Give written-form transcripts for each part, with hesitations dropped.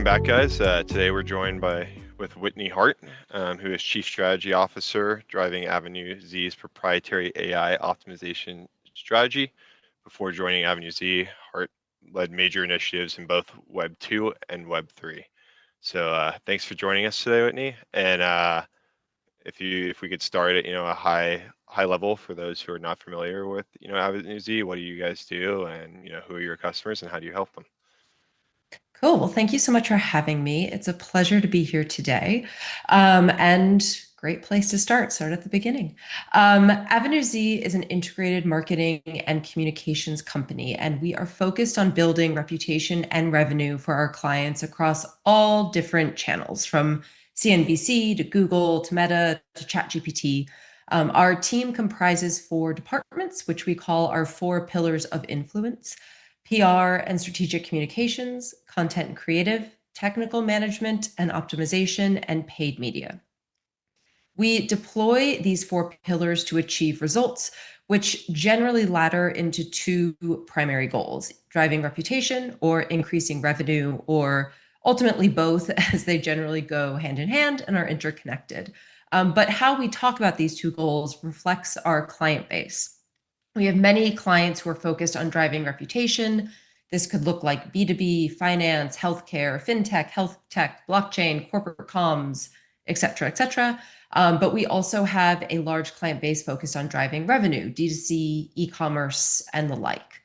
back, guys. Today we're joined with Whitney Hart, who is Chief Strategy Officer driving Avenue Z's proprietary AI optimization strategy. Before joining Avenue Z, Hart led major initiatives in both Web 2 and Web 3. So thanks for joining us today, Whitney. And if we could start at a high level for those who are not familiar with Avenue Z, what do you guys do, and who are your customers, and how do you help them? Cool. Well, thank you so much for having me. It's a pleasure to be here today. And great place to start. Start at the beginning. Avenue Z is an integrated marketing and communications company, and we are focused on building reputation and revenue for our clients across all different channels, from CNBC to Google to Meta to ChatGPT. Our team comprises 4 departments, which we call our 4 pillars of influence: PR and strategic communications, content and creative, technical management and optimization, and paid media. We deploy these 4 pillars to achieve results, which generally ladder into 2 primary goals: driving reputation or increasing revenue, or ultimately both, as they generally go hand in hand and are interconnected. But how we talk about these 2 goals reflects our client base. We have many clients who are focused on driving reputation. This could look like B2B, finance, healthcare, fintech, health tech, blockchain, corporate comms, et cetera, et cetera. But we also have a large client base focused on driving revenue, D2C, e-commerce, and the like.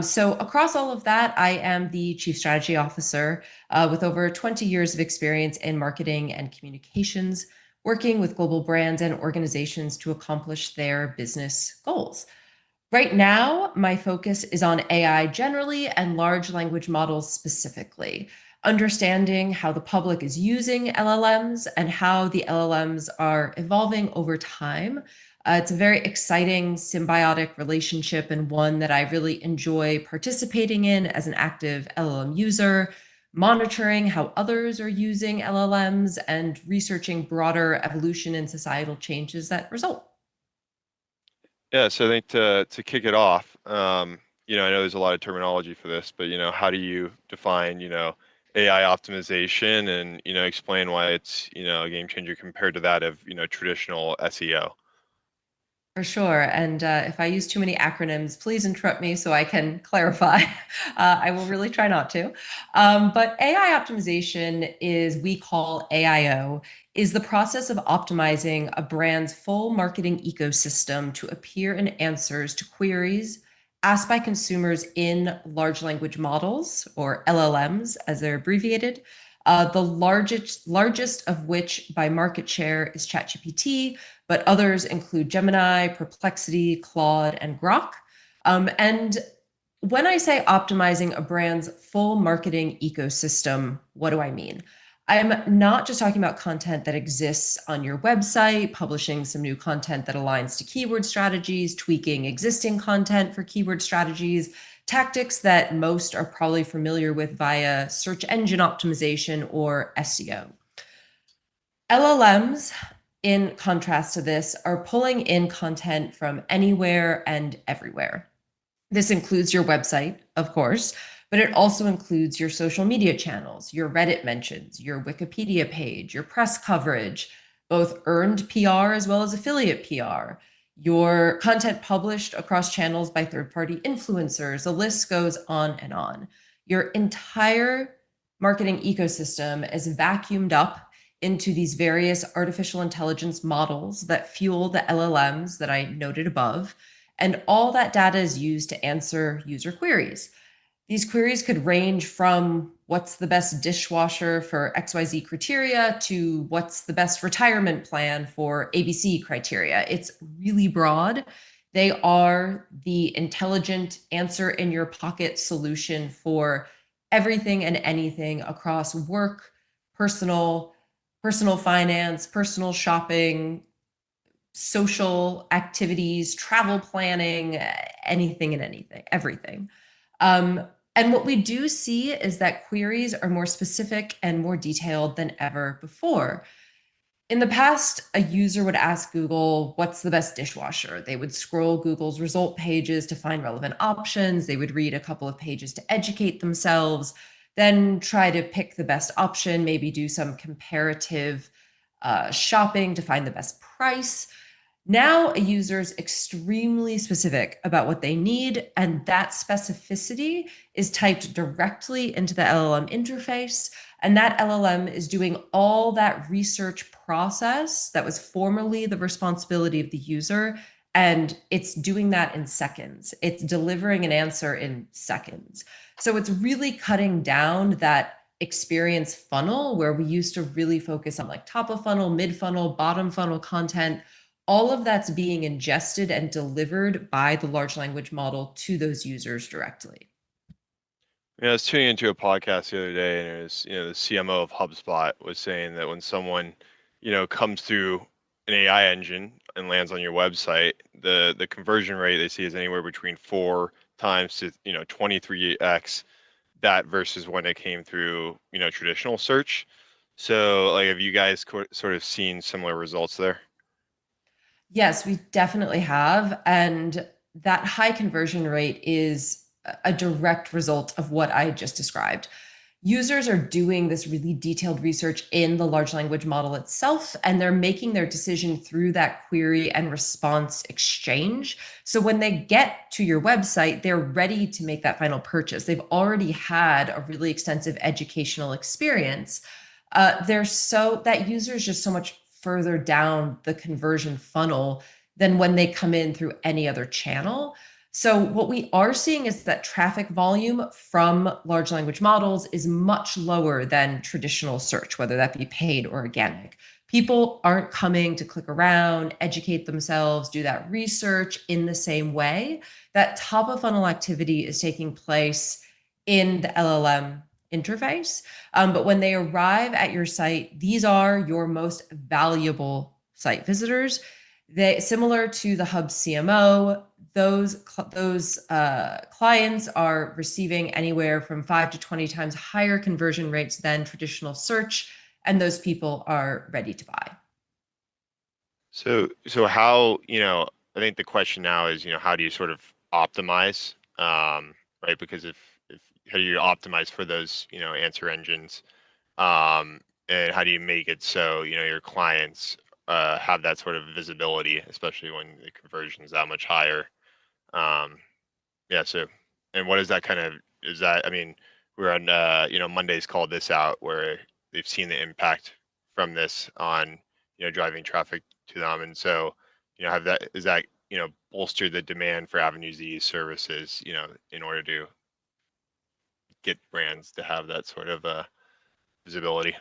So across all of that, I am the Chief Strategy Officer with over 20 years of experience in marketing and communications, working with global brands and organizations to accomplish their business goals. Right now, my focus is on AI generally and large language models specifically, understanding how the public is using LLMs and how the LLMs are evolving over time. It's a very exciting symbiotic relationship, and one that I really enjoy participating in as an active LLM user, monitoring how others are using LLMs, and researching broader evolution and societal changes that result. Yeah, so I think to kick it off, I know there's a lot of terminology for this, but how do you define, AI optimization, and explain why it's a game changer compared to that of traditional SEO? For sure. And if I use too many acronyms, please interrupt me so I can clarify. I will really try not to. But AI optimization is, we call AIO, is the process of optimizing a brand's full marketing ecosystem to appear in answers to queries asked by consumers in large language models, or LLMs as they're abbreviated. The largest of which by market share is ChatGPT, but others include Gemini, Perplexity, Claude, and Grok. And when I say optimizing a brand's full marketing ecosystem, what do I mean? I'm not just talking about content that exists on your website, publishing some new content that aligns to keyword strategies, tweaking existing content for keyword strategies, tactics that most are probably familiar with via search engine optimization or SEO. LLMs, in contrast to this, are pulling in content from anywhere and everywhere. This includes your website, of course, but it also includes your social media channels, your Reddit mentions, your Wikipedia page, your press coverage, both earned PR as well as affiliate PR, your content published across channels by third-party influencers. The list goes on and on. Your entire marketing ecosystem is vacuumed up into these various artificial intelligence models that fuel the LLMs that I noted above, and all that data is used to answer user queries. These queries could range from what's the best dishwasher for XYZ criteria to what's the best retirement plan for ABC criteria. It's really broad. They are the intelligent answer in your pocket solution for everything and anything across work, personal finance, personal shopping, social activities, travel planning, anything and anything, everything. And what we do see is that queries are more specific and more detailed than ever before. In the past, a user would ask Google, what's the best dishwasher? They would scroll Google's result pages to find relevant options. They would read a couple of pages to educate themselves. then try to pick the best option, maybe do some comparative shopping to find the best price. Now, a user is extremely specific about what they need, and that specificity is typed directly into the LLM interface. And that LLM is doing all that research process that was formerly the responsibility of the user. And it's doing that in seconds. It's delivering an answer in seconds. So it's really cutting down that experience funnel where we used to really focus on like top of funnel, mid funnel, bottom funnel content. All of that's being ingested and delivered by the large language model to those users directly. I was tuning into a podcast the other day, and it was, the CMO of HubSpot was saying that when someone, comes through an AI engine and lands on your website, the conversion rate they see is anywhere between 4 times to 23x that versus when it came through traditional search. So, like, have you guys sort of seen similar results there? Yes, we definitely have. And that high conversion rate is a direct result of what I just described. Users are doing this really detailed research in the large language model itself, and they're making their decision through that query and response exchange. So when they get to your website, they're ready to make that final purchase. They've already had a really extensive educational experience. That user is just so much further down the conversion funnel than when they come in through any other channel. So what we are seeing is that traffic volume from large language models is much lower than traditional search, whether that be paid or organic. People aren't coming to click around, educate themselves, do that research in the same way. That top of funnel activity is taking place in the LLM interface. But when they arrive at your site, these are your most valuable site visitors. They, similar to the Hub CMO, those clients are receiving anywhere from 5 to 20 times higher conversion rates than traditional search, and those people are ready to buy. So how, I think the question now is, how do you sort of optimize, right? Because if how do you optimize for those, answer engines, and how do you make it so, your clients have that sort of visibility, especially when the conversion is that much higher? Um, yeah. So, and what is that kind of, is that, I mean, we're on, Monday's called this out where they've seen the impact from this on, driving traffic to them. And so, have that, is that, bolstered the demand for Avenue Z services, in order to get brands to have that sort of visibility?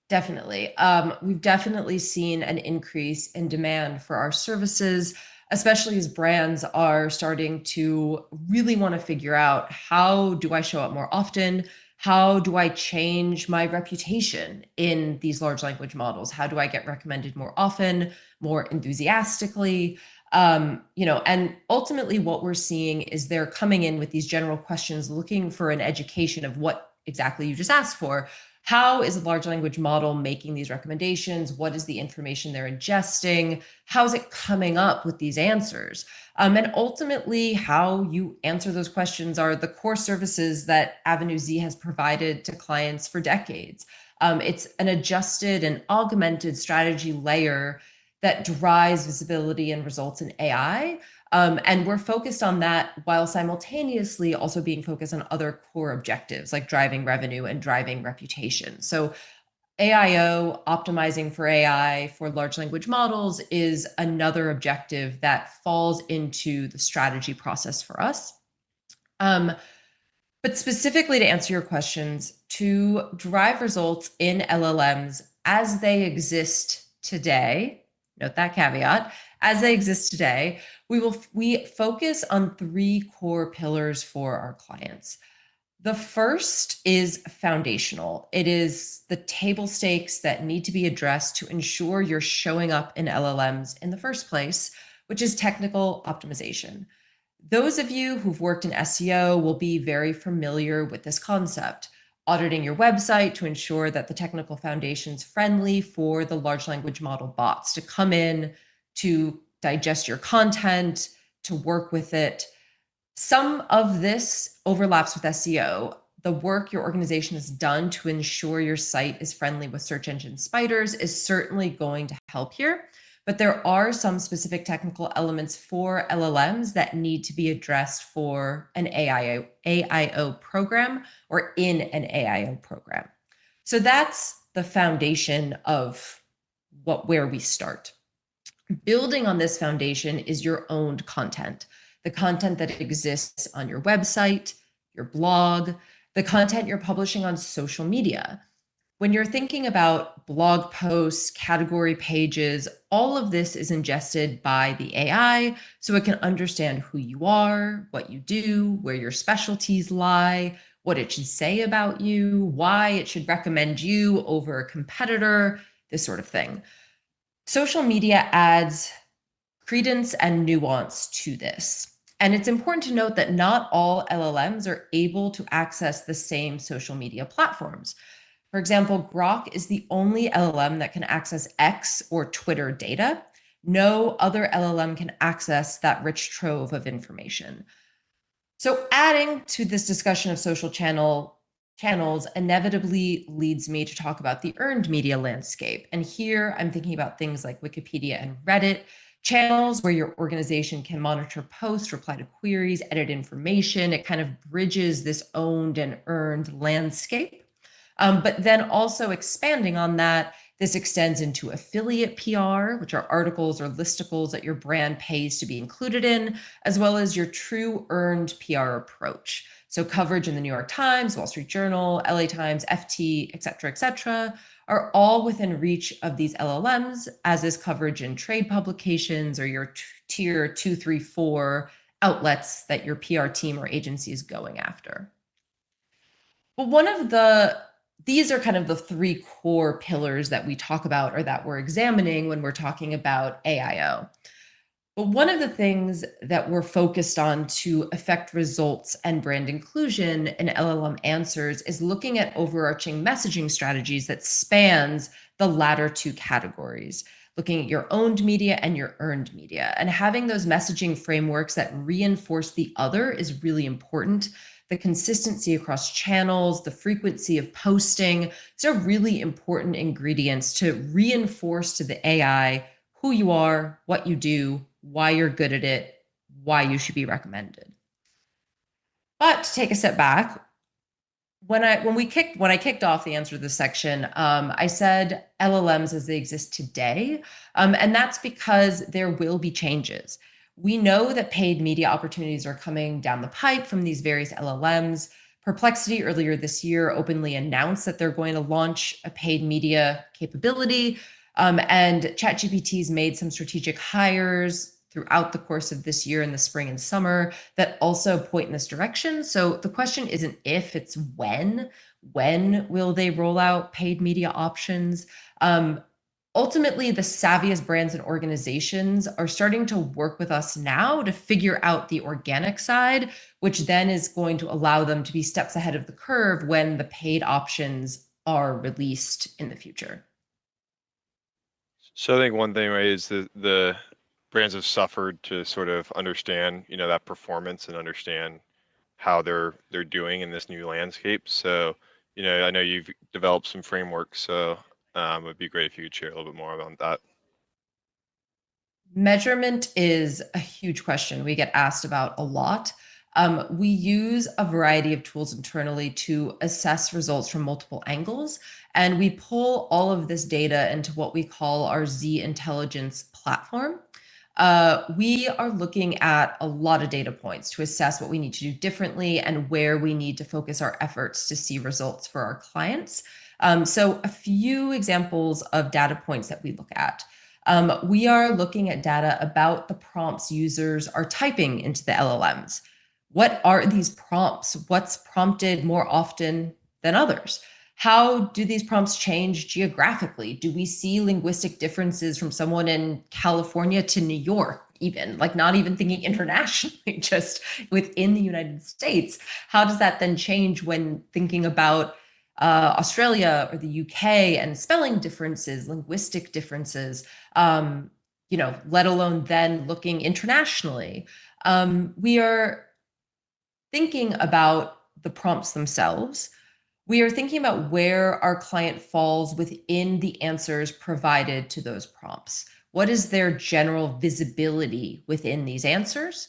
Definitely. We've definitely seen an increase in demand for our services, especially as brands are starting to really want to figure out, how do I show up more often? How do I change my reputation in these large language models? How do I get recommended more often, more enthusiastically? And ultimately what we're seeing is they're coming in with these general questions, looking for an education of what exactly you just asked for. How is a large language model making these recommendations? What is the information they're ingesting? How is it coming up with these answers? And ultimately, how you answer those questions are the core services that Avenue Z has provided to clients for decades. It's an adjusted and augmented strategy layer that drives visibility and results in AI. And we're focused on that while simultaneously also being focused on other core objectives like driving revenue and driving reputation. So AIO, optimizing for AI for large language models, is another objective that falls into the strategy process for us. But specifically to answer your questions, to drive results in LLMs as they exist today, note that caveat, as they exist today, we focus on 3 core pillars for our clients. The first is foundational. It is the table stakes that need to be addressed to ensure you're showing up in LLMs in the first place, which is technical optimization. Those of you who've worked in SEO will be very familiar with this concept. Auditing your website to ensure that the technical foundation's friendly for the large language model bots to come in, to digest your content, to work with it. Some of this overlaps with SEO, the work your organization has done to ensure your site is friendly with search engine spiders is certainly going to help here. But there are some specific technical elements for LLMs that need to be addressed for an AIO program or in an AIO program. So that's the foundation of where we start. Building on this foundation is your owned content, the content that exists on your website, your blog, the content you're publishing on social media. When you're thinking about blog posts, category pages, all of this is ingested by the AI so it can understand who you are, what you do, where your specialties lie, what it should say about you, why it should recommend you over a competitor, this sort of thing. Social media adds credence and nuance to this. And it's important to note that not all LLMs are able to access the same social media platforms. For example, Grok is the only LLM that can access X or Twitter data. No other LLM can access that rich trove of information. So adding to this discussion of social channels inevitably leads me to talk about the earned media landscape. And here I'm thinking about things like Wikipedia and Reddit, channels where your organization can monitor posts, reply to queries, edit information. It kind of bridges this owned and earned landscape. But then also expanding on that, this extends into affiliate PR, which are articles or listicles that your brand pays to be included in, as well as your true earned PR approach. So coverage in the New York Times, Wall Street Journal, LA Times, FT, et cetera, are all within reach of these LLMs, as is coverage in trade publications or your tier 2, 3, 4 outlets that your PR team or agency is going after. But these are kind of the three core pillars that we talk about or that we're examining when we're talking about AIO. But one of the things that we're focused on to affect results and brand inclusion in LLM answers is looking at overarching messaging strategies that spans the latter two categories, looking at your owned media and your earned media. And having those messaging frameworks that reinforce the other is really important. The consistency across channels, the frequency of posting, these are really important ingredients to reinforce to the AI who you are, what you do, why you're good at it, why you should be recommended. But to take a step back, when I kicked off the answer to this section, I said LLMs as they exist today, and that's because there will be changes. We know that paid media opportunities are coming down the pipe from these various LLMs. Perplexity earlier this year openly announced that they're going to launch a paid media capability, and ChatGPT's made some strategic hires throughout the course of this year in the spring and summer that also point in this direction. So the question isn't if, it's when. When will they roll out paid media options? Ultimately, the savviest brands and organizations are starting to work with us now to figure out the organic side, which then is going to allow them to be steps ahead of the curve when the paid options are released in the future. So I think one thing, right, is the brands have suffered to sort of understand, that performance and understand how they're doing in this new landscape. So, I know you've developed some frameworks, so it would be great if you could share a little bit more about that. Measurement is a huge question we get asked about a lot. We use a variety of tools internally to assess results from multiple angles, and we pull all of this data into what we call our Z Intelligence platform. We are looking at a lot of data points to assess what we need to do differently and where we need to focus our efforts to see results for our clients. So a few examples of data points that we look at. We are looking at data about the prompts users are typing into the LLMs. What are these prompts? What's prompted more often than others? How do these prompts change geographically? Do we see linguistic differences from someone in California to New York, even like not even thinking internationally, just within the United States? How does that then change when thinking about Australia or the UK and spelling differences, linguistic differences, let alone then looking internationally? We are thinking about the prompts themselves. We are thinking about where our client falls within the answers provided to those prompts. What is their general visibility within these answers?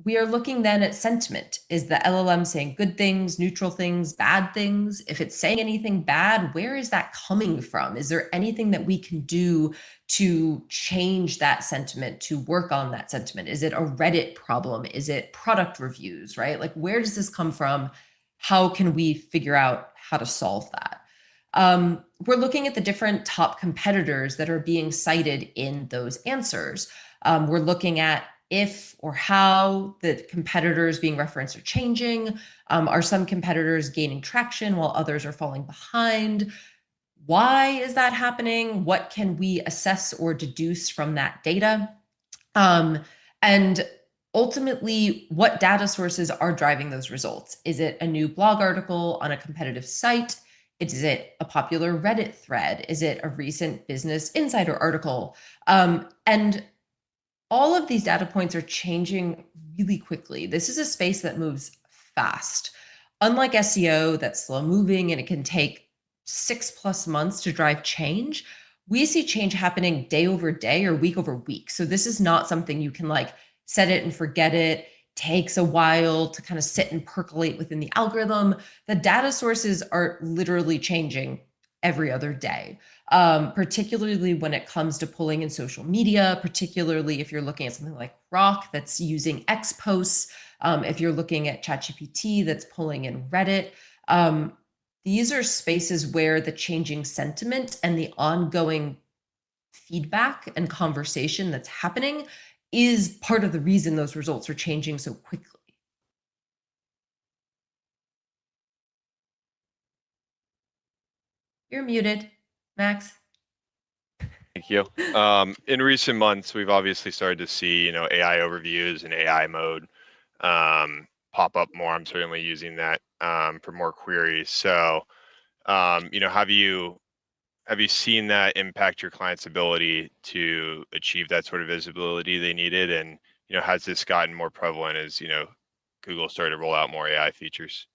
We are looking then at sentiment. Is the LLM saying good things, neutral things, bad things? If it's saying anything bad, where is that coming from? Is there anything that we can do to change that sentiment, to work on that sentiment? Is it a Reddit problem? Is it product reviews, right? Like, where does this come from? How can we figure out how to solve that? We're looking at the different top competitors that are being cited in those answers. We're looking at if or how the competitors being referenced are changing. Are some competitors gaining traction while others are falling behind? Why is that happening? What can we assess or deduce from that data? And ultimately, what data sources are driving those results? Is it a new blog article on a competitive site? Is it a popular Reddit thread? Is it a recent Business Insider article? And all of these data points are changing really quickly. This is a space that moves fast. Unlike SEO, that's slow moving and it can take 6+ months to drive change, we see change happening day over day or week over week. So this is not something you can like set it and forget it. Takes a while to kind of sit and percolate within the algorithm. The data sources are literally changing every other day. Particularly when it comes to pulling in social media, particularly if you're looking at something like Rock that's using X posts, if you're looking at ChatGPT that's pulling in Reddit. These are spaces where the changing sentiment and the ongoing feedback and conversation that's happening is part of the reason those results are changing so quickly. You're muted, Max. Thank you. In recent months, we've obviously started to see, AI overviews and AI mode pop up more. I'm certainly using that for more queries. So, have you seen that impact your client's ability to achieve that sort of visibility they needed? And, has this gotten more prevalent as, Google started to roll out more AI features?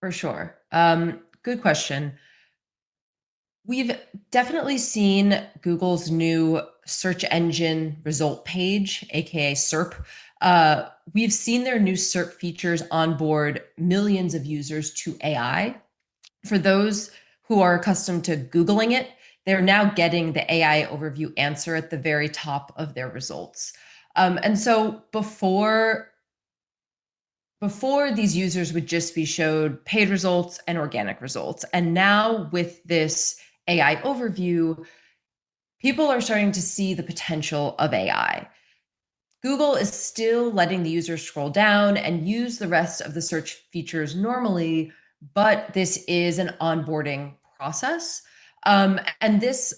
For sure. Good question. We've definitely seen Google's new search engine result page, aka SERP. We've seen their new SERP features onboard millions of users to AI. For those who are accustomed to Googling it, they're now getting the AI overview answer at the very top of their results. And so before these users would just be showed paid results and organic results. And now with this AI overview, people are starting to see the potential of AI. Google is still letting the user scroll down and use the rest of the search features normally, but this is an onboarding process. And this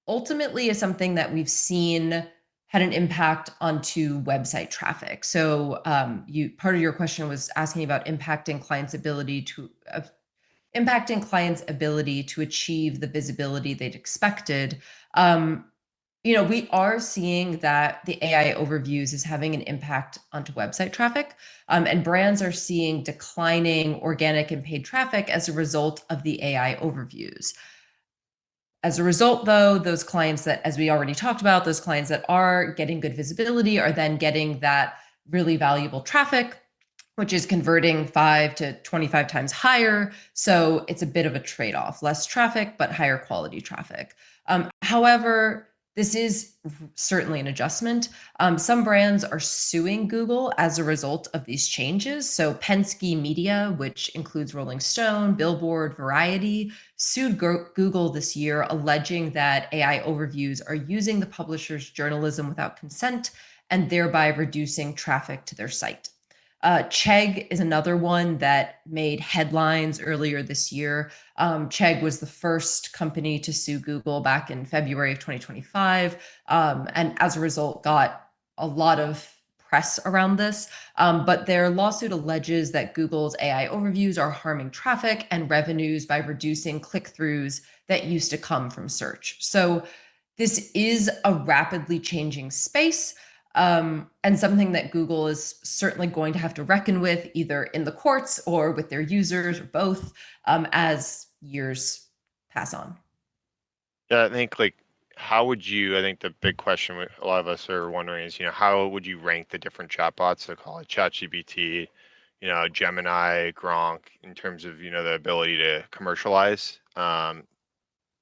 ultimately is something that we've seen had an impact onto website traffic. So part of your question was asking about impacting clients' ability to achieve the visibility they'd expected. We are seeing that the AI overviews is having an impact onto website traffic, and brands are seeing declining organic and paid traffic as a result of the AI overviews. As a result, though, those clients that, as we already talked about, those clients that are getting good visibility are then getting that really valuable traffic, which is converting 5 to 25 times higher. So it's a bit of a trade-off, less traffic, but higher quality traffic. However, this is certainly an adjustment. Some brands are suing Google as a result of these changes. So Penske Media, which includes Rolling Stone, Billboard, Variety, sued Google this year, alleging that AI overviews are using the publisher's journalism without consent and thereby reducing traffic to their site. Chegg is another one that made headlines earlier this year. Chegg was the first company to sue Google back in February of 2025, and as a result got a lot of press around this. But their lawsuit alleges that Google's AI overviews are harming traffic and revenues by reducing click-throughs that used to come from search. So this is a rapidly changing space. and something that Google is certainly going to have to reckon with either in the courts or with their users or both as years pass on. Yeah, I think like how would you? I think the big question a lot of us are wondering is, how would you rank the different chatbots? So call it ChatGPT, Gemini, Gronk, in terms of the ability to commercialize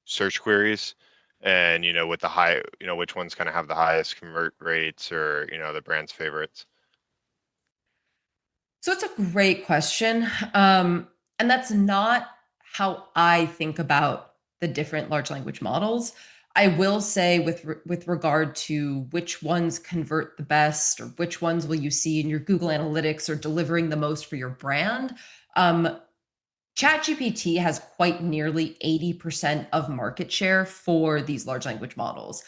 search queries, and with the high, which ones kind of have the highest convert rates, or the brand's favorites. So it's a great question. And that's not how I think about the different large language models. I will say with regard to which ones convert the best or which ones will you see in your Google Analytics or delivering the most for your brand. ChatGPT has quite nearly 80% of market share for these large language models.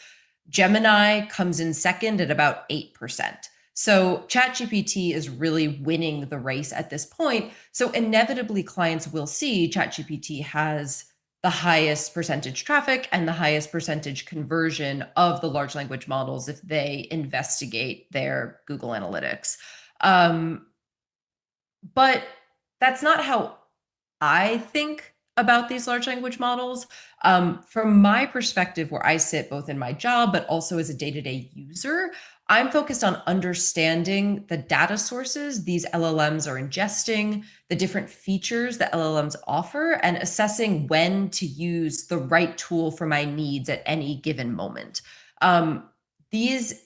Gemini comes in second at about 8%. So ChatGPT is really winning the race at this point. So inevitably, clients will see ChatGPT has the highest percentage traffic and the highest percentage conversion of the large language models if they investigate their Google Analytics. But that's not how I think about these large language models. From my perspective, where I sit both in my job, but also as a day to day user, I'm focused on understanding the data sources these LLMs are ingesting, the different features that LLMs offer, and assessing when to use the right tool for my needs at any given moment. These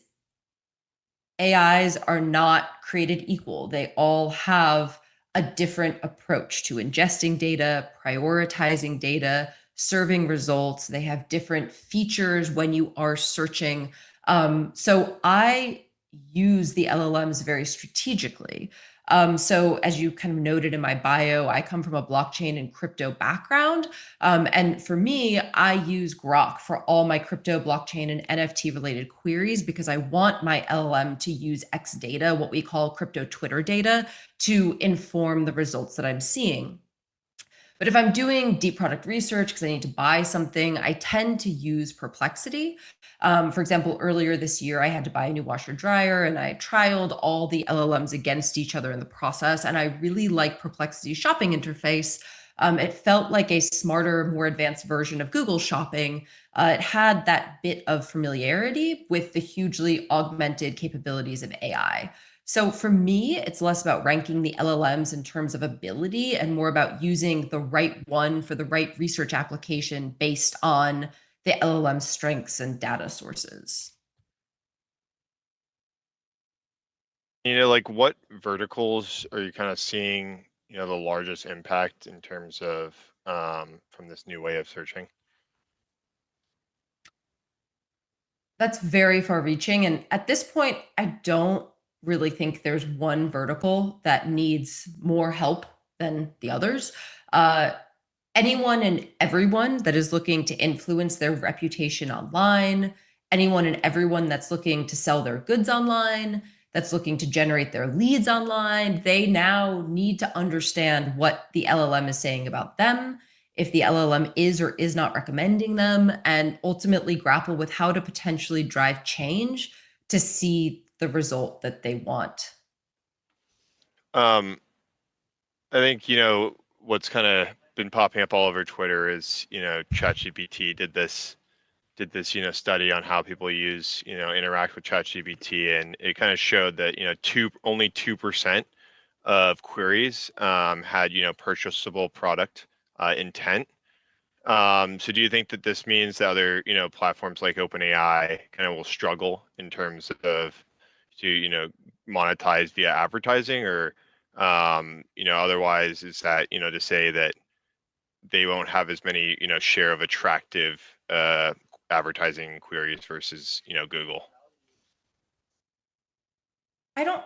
AIs are not created equal. They all have a different approach to ingesting data, prioritizing data, serving results. They have different features when you are searching. So I use the LLMs very strategically. So as you kind of noted in my bio, I come from a blockchain and crypto background. And for me, I use Grok for all my crypto, blockchain, and NFT related queries because I want my LLM to use X data, what we call crypto Twitter data, to inform the results that I'm seeing. But if I'm doing deep product research because I need to buy something, I tend to use Perplexity. For example, earlier this year, I had to buy a new washer dryer and I trialed all the LLMs against each other in the process. And I really like Perplexity's shopping interface. It felt like a smarter, more advanced version of Google Shopping. It had that bit of familiarity with the hugely augmented capabilities of AI. So for me, it's less about ranking the LLMs in terms of ability and more about using the right one for the right research application based on the LLM strengths and data sources. Like what verticals are you kind of seeing, the largest impact in terms of from this new way of searching? That's very far reaching. And at this point, I don't really think there's one vertical that needs more help than the others. Uh, Anyone and everyone that is looking to influence their reputation online, anyone and everyone that's looking to sell their goods online, that's looking to generate their leads online, they now need to understand what the LLM is saying about them, if the LLM is or is not recommending them, and ultimately grapple with how to potentially drive change to see the result that they want. Um, I think, what's kind of been popping up all over Twitter is, ChatGPT did this, study on how people use, interact with ChatGPT, and it kind of showed that, only 2% of queries had, purchasable product intent. So do you think that this means that other, platforms like OpenAI kind of will struggle in terms of to, monetize via advertising, or, otherwise is that, to say that they won't have as many, share of attractive advertising queries versus, Google? I don't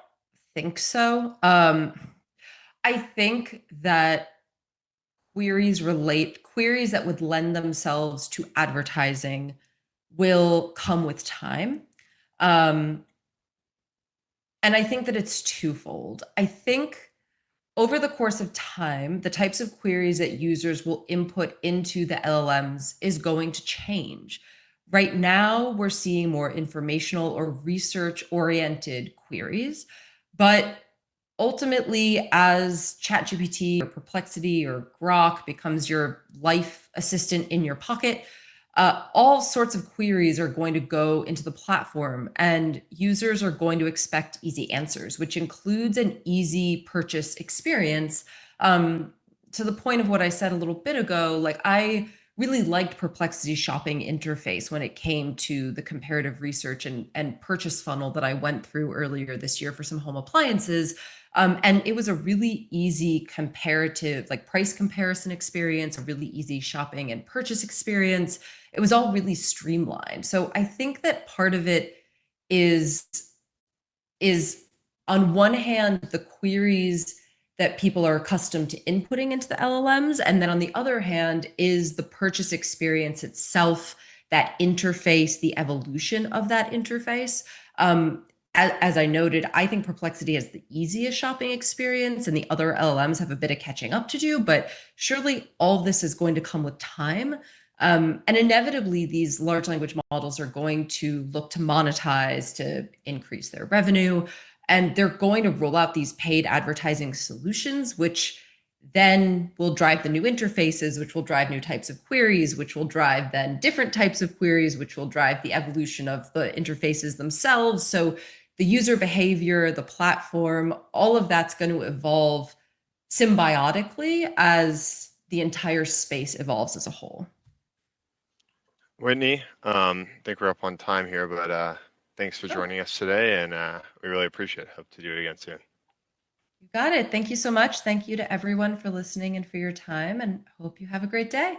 think so. I think that queries that would lend themselves to advertising will come with time. Um, and I think that it's twofold. I think over the course of time, the types of queries that users will input into the LLMs is going to change. Right now, we're seeing more informational or research oriented queries, but ultimately, as ChatGPT or Perplexity or Grok becomes your life assistant in your pocket, all sorts of queries are going to go into the platform, and users are going to expect easy answers, which includes an easy purchase experience. To the point of what I said a little bit ago, like I really liked Perplexity's shopping interface when it came to the comparative research and purchase funnel that I went through earlier this year for some home appliances. And it was a really easy comparative, like price comparison experience, a really easy shopping and purchase experience. It was all really streamlined. So I think that part of it is is on one hand the queries that people are accustomed to inputting into the LLMs, and then on the other hand is the purchase experience itself, that interface, the evolution of that interface. As I noted, I think Perplexity has the easiest shopping experience, and the other LLMs have a bit of catching up to do. But surely all this is going to come with time. And inevitably, these large language models are going to look to monetize to increase their revenue. And they're going to roll out these paid advertising solutions, which then will drive the new interfaces, which will drive new types of queries, which will drive then different types of queries, which will drive the evolution of the interfaces themselves. So the user behavior, the platform, all of that's going to evolve symbiotically as the entire space evolves as a whole. Whitney, I think we're up on time here, but thanks for Oh, joining us today, and we really appreciate it. Hope to do it again soon. you got it. Thank you so much. Thank you to everyone for listening and for your time, and hope you have a great day.